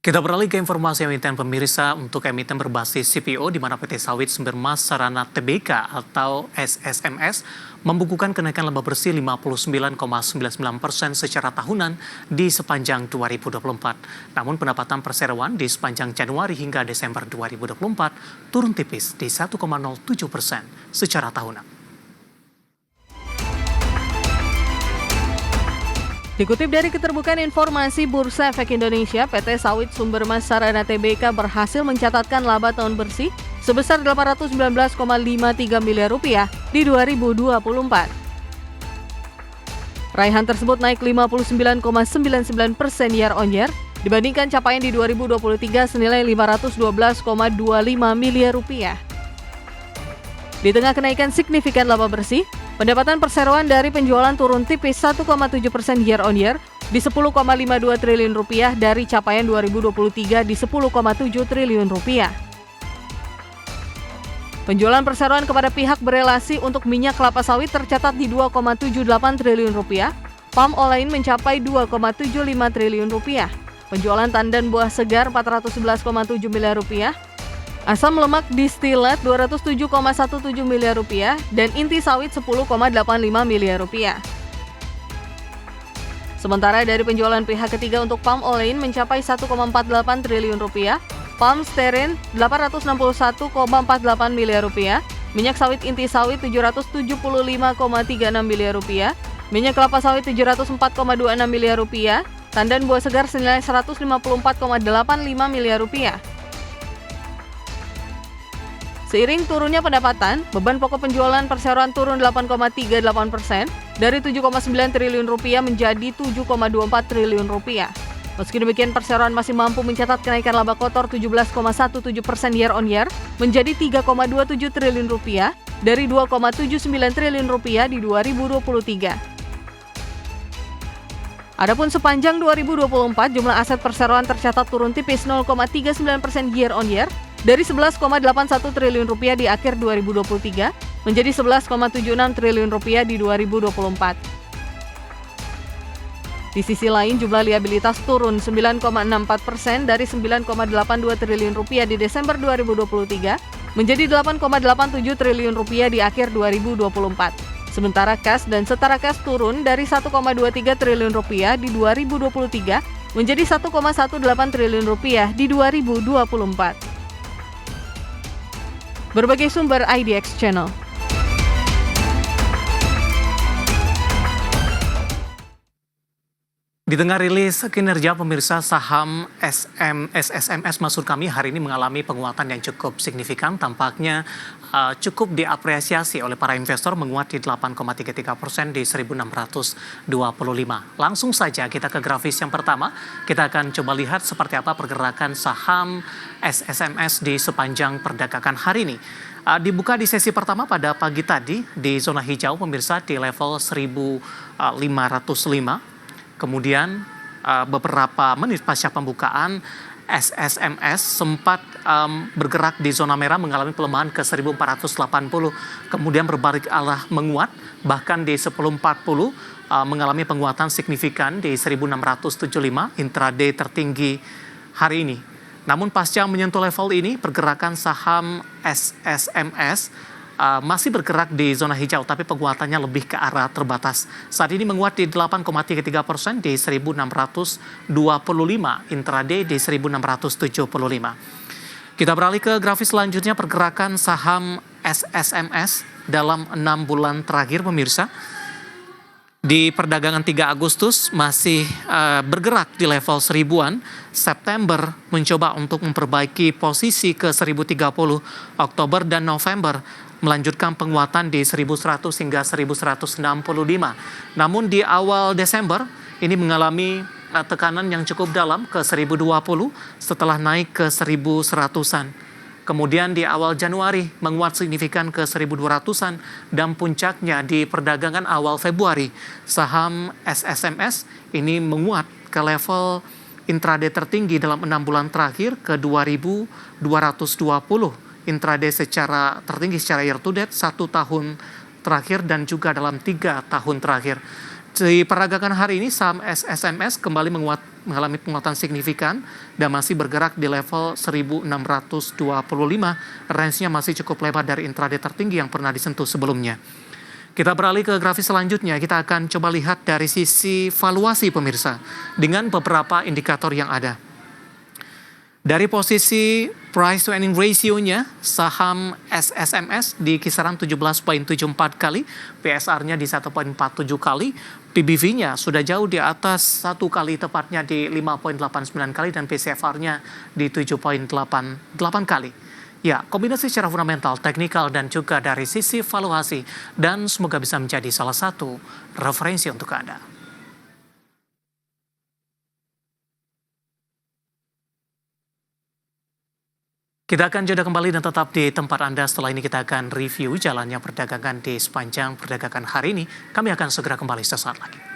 Kita beralih ke informasi emiten pemirsa untuk emiten berbasis CPO di mana PT Sawit Sumbermas Sarana Tbk atau SSMS membukukan kenaikan laba bersih 59,99% secara tahunan di sepanjang 2024. Namun pendapatan perseroan di sepanjang Januari hingga Desember 2024 turun tipis di 1,07% secara tahunan. Dikutip dari Keterbukaan Informasi Bursa Efek Indonesia, PT Sawit Sumbermas Sarana Tbk berhasil mencatatkan laba tahun bersih sebesar Rp819,53 miliar di 2024. Raihan tersebut naik 59,99% year on year dibandingkan capaian di 2023 senilai Rp512,25 miliar. Di tengah kenaikan signifikan laba bersih, pendapatan perseroan dari penjualan turun tipis 1,7% year on year di Rp10,52 triliun dari capaian 2023 di Rp10,7 triliun. Penjualan perseroan kepada pihak berelasi untuk minyak kelapa sawit tercatat di Rp2,78 triliun, palm oil mencapai Rp2,75 triliun, penjualan tandan buah segar Rp411,7 miliar, asam lemak distilat Rp207,17 miliar dan inti sawit Rp10,85 miliar. Sementara dari penjualan pihak ketiga untuk palm oil mencapai Rp1,48 triliun, palm steren Rp861,48 miliar, minyak sawit inti sawit Rp775,36 miliar, minyak kelapa sawit Rp704,26 miliar, tandan buah segar senilai Rp154,85 miliar. Seiring turunnya pendapatan, beban pokok penjualan perseroan turun 8,38% dari Rp7,9 triliun menjadi Rp7,24 triliun. Meski demikian, perseroan masih mampu mencatat kenaikan laba kotor 17,17% year on year menjadi Rp3,27 triliun dari Rp2,79 triliun di 2023. Adapun sepanjang 2024, jumlah aset perseroan tercatat turun tipis 0,39% year on year dari Rp11,81 triliun di akhir 2023 menjadi Rp11,76 triliun di 2024. Di sisi lain, jumlah liabilitas turun 9,64% dari Rp9,82 triliun di Desember 2023 menjadi Rp8,87 triliun di akhir 2024. Sementara kas dan setara kas turun dari Rp1,23 triliun di 2023 menjadi Rp1,18 triliun di 2024. Berbagai sumber IDX Channel. Di tengah rilis kinerja pemirsa saham SSMS maksud kami hari ini mengalami penguatan yang cukup signifikan, tampaknya cukup diapresiasi oleh para investor menguat di 8,33% di 1.625. Langsung saja kita ke grafis yang pertama, kita akan coba lihat seperti apa pergerakan saham SSMS di sepanjang perdagangan hari ini. Dibuka di sesi pertama pada pagi tadi di zona hijau pemirsa di level 1.505. Kemudian beberapa menit pasca pembukaan SSMS sempat bergerak di zona merah mengalami pelemahan ke 1480, kemudian berbalik arah menguat bahkan di 1040 mengalami penguatan signifikan di 1675 intraday tertinggi hari ini. Namun pasca menyentuh level ini pergerakan saham SSMS masih bergerak di zona hijau, tapi penguatannya lebih ke arah terbatas. Saat ini menguat di 8,33% di 1.625, intraday di 1.675. Kita beralih ke grafis selanjutnya, pergerakan saham SSMS dalam 6 bulan terakhir pemirsa. Di perdagangan 3 Agustus masih bergerak di level 1000-an. September mencoba untuk memperbaiki posisi ke 1030. Oktober dan November melanjutkan penguatan di 1100 hingga 1165. Namun di awal Desember ini mengalami tekanan yang cukup dalam ke 1020 setelah naik ke 1100-an. Kemudian di awal Januari menguat signifikan ke 1200-an dan puncaknya di perdagangan awal Februari saham SSMS ini menguat ke level intraday tertinggi dalam 6 bulan terakhir ke 2220 intraday secara tertinggi secara year to date 1 tahun terakhir dan juga dalam 3 tahun terakhir. Di perdagangan hari ini saham SSMS kembali mengalami penguatan signifikan dan masih bergerak di level 1625. Range-nya masih cukup lebar dari intraday tertinggi yang pernah disentuh sebelumnya. Kita beralih ke grafis selanjutnya, kita akan coba lihat dari sisi valuasi pemirsa dengan beberapa indikator yang ada. Dari posisi price to earning ratio-nya, saham SSMS di kisaran 17,74 kali, PSR-nya di 1,47 kali, PBV-nya sudah jauh di atas 1 kali, tepatnya di 5,89 kali, dan PCFR-nya di 7,88 kali. Ya, kombinasi secara fundamental, teknikal, dan juga dari sisi valuasi, dan semoga bisa menjadi salah satu referensi untuk Anda. Kita akan jeda kembali dan tetap di tempat Anda. Setelah ini kita akan review jalannya perdagangan di sepanjang perdagangan hari ini. Kami akan segera kembali sesaat lagi.